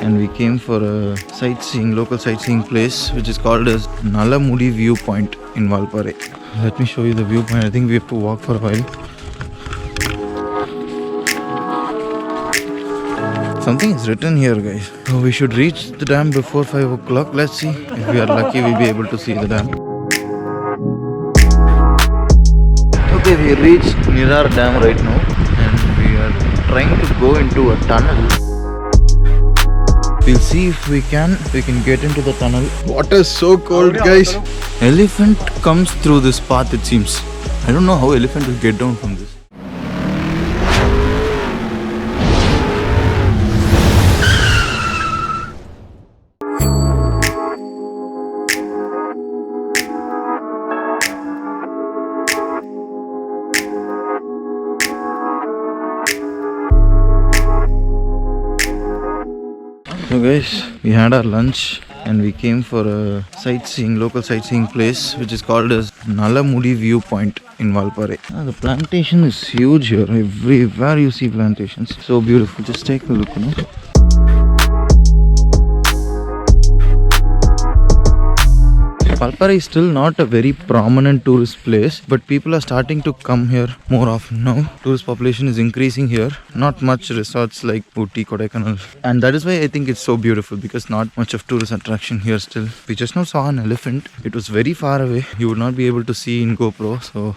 and we came for a local sightseeing place which is called as Nalamudi Viewpoint in Valparai. Let me show you the viewpoint. I think we have to walk for a while. Something is written here, guys. So we should reach the dam before 5 o'clock. Let's see. If we are lucky, we'll be able to see the dam. Okay, we reached Nirar Dam right now and we are trying to go into a tunnel. We'll see if we can get into the tunnel. Water is so cold, guys. Elephant comes through this path, it seems. I don't know how elephant will get down from this. So guys, we had our lunch and we came for a local sightseeing place which is called as Nalamudi Viewpoint in Valparai. The plantation is huge here. Everywhere you see plantations. So beautiful. Just take a look. Valparai is still not a very prominent tourist place, but people are starting to come here more often now. Tourist population is increasing here. Not much resorts like Ooty, Kodaikanal. And that is why I think it's so beautiful, because not much of tourist attraction here still. We just now saw an elephant. It was very far away. You would not be able to see in GoPro, so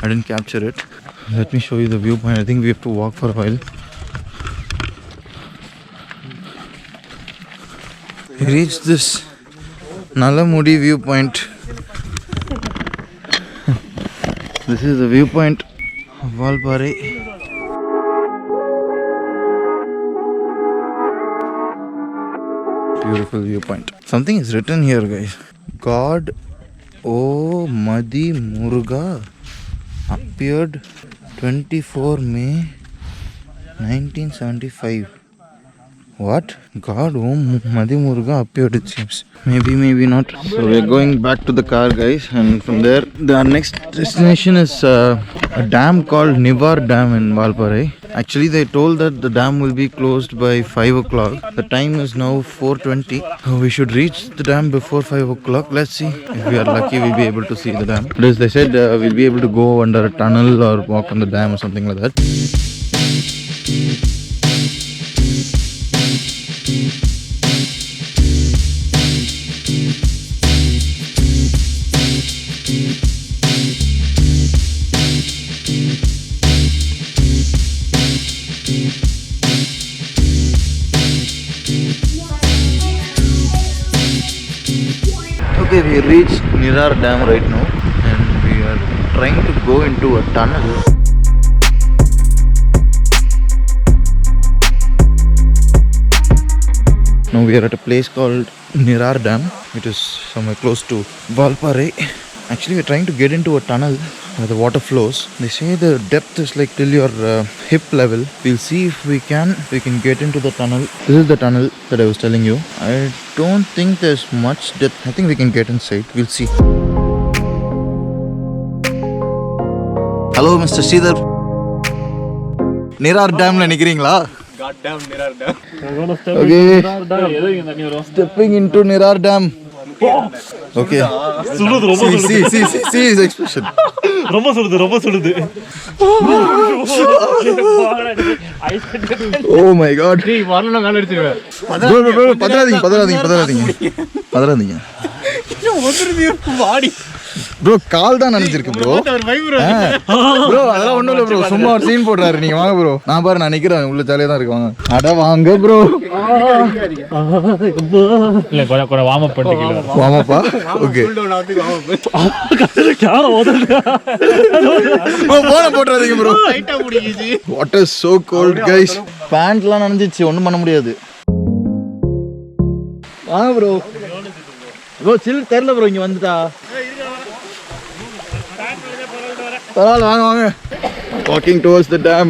I didn't capture it. Let me show you the viewpoint. I think we have to walk for a while. We reached this Nalamudi Viewpoint. This is the viewpoint of Valparai. Beautiful viewpoint. Something is written here, guys. God O Madi Muruga appeared 24 May 1975. What? God, Madi Muruga appeared, it seems. Maybe not. So we're going back to the car, guys, and from there, our next destination is a dam called Nivar Dam in Valparai. Actually, they told that the dam will be closed by 5 o'clock. The time is now 4:20. We should reach the dam before 5 o'clock. Let's see. If we are lucky, we'll be able to see the dam. Because they said we'll be able to go under a tunnel or walk on the dam or something like that. Okay, we reached Nirar Dam right now and we are trying to go into a tunnel. Now we are at a place called Nirar Dam, which is somewhere close to Valparai. Actually, we're trying to get into a tunnel where the water flows. They say the depth is like till your hip level. We'll see if we can get into the tunnel. This is the tunnel that I was telling you. I don't think there's much depth. I think we can get inside. We'll see. Hello, Mr. Sridhar. Nirar Dam la nikiringla? Goddamn Nirar Dam. Okay. Stepping into Nirar Dam. Okay. See his expression. Oh my God. Bro, பதறாதீங்க. Bro கால் தான் நினைச்சிருக்கு bro. Bro அதெல்லாம் ஒண்ணும் இல்ல bro, சும்மா ஒரு scene போடுறாரு. நீங்க வாங்க ப்ரோ. நான் பாரு நான் நிக்கிறேன் உள்ள ஜாலியா தான் இருக்கு. வாங்க. அட வாங்க ப்ரோ. இல்ல கொஞ்சம் வார்ம் அப் பண்ணிட்டீங்களா? வார்ம் அப்பா. ஓகே. ப்ரோ போன போட்றாதீங்க ப்ரோ. லைட்டா முடியுது. Water is so cold guys. பேண்ட்லாம் நனைஞ்சிச்சு, ஒண்ணும் பண்ண முடியாது. வாங்க ப்ரோ. ப்ரோ சில் தெரியல ப்ரோ இங்க வந்துட்டா. பரவாயில்ல வாங்க. Walking towards the dam.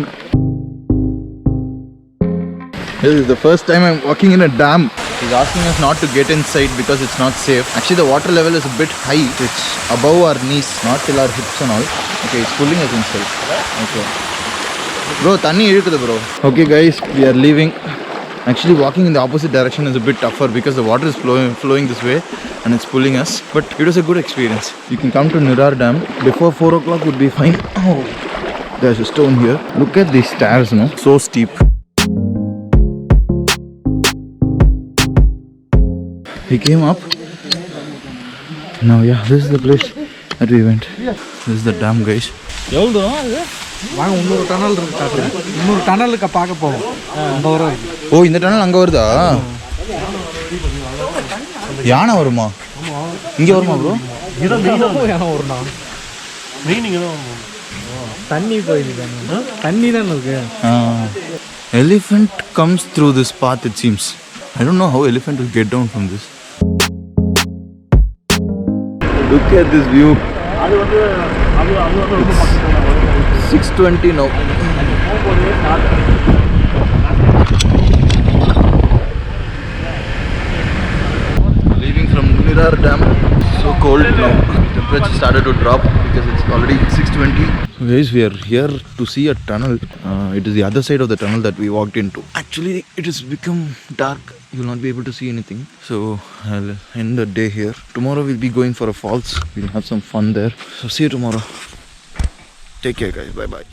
This is the first time I'm walking in a dam. He's asking us not to get inside because it's not safe. Actually the water level is a bit high. It's above our knees, not till our hips and all. Okay, it's pulling us inside. Okay. Bro, தண்ணி இழுக்குது bro. Okay guys, we are leaving. Actually, walking in the opposite direction is a bit tougher because the water is flowing this way and it's pulling us. But it was a good experience. You can come to Nirar Dam before 4 o'clock would be fine. Oh, there's a stone here. Look at these stairs, no? So steep. We came up. Now, yeah, this is the place that we went. This is the dam, guys. எவ்வளோ தூரம் இது? வாங்க இன்னொரு tunnel இருக்கு காட்டுறேன். இன்னொரு டனலுக்கு பார்க்க போவோம். அந்த வரும். ஓ, இந்த டனல் அங்கே வருதா? யானை வருமா? இங்கே வருமா ப்ரோ? யானை வரும்டா. மீனிங் தான் தண்ணி போயிடுது. தண்ணி தானே இருக்கு. Elephant comes through this path, it seems. I don't know how elephant will get down from this. Look at this view. 6:20 now. Leaving from Nirar Dam. So cold now. Temperature started to drop because it's already 6:20. So guys, we are here to see a tunnel. It is the other side of the tunnel that we walked into. Actually, it has become dark. You will not be able to see anything. So I'll end the day here. Tomorrow we'll be going for a falls. We'll have some fun there. So see you tomorrow. Take care, guys. Bye bye.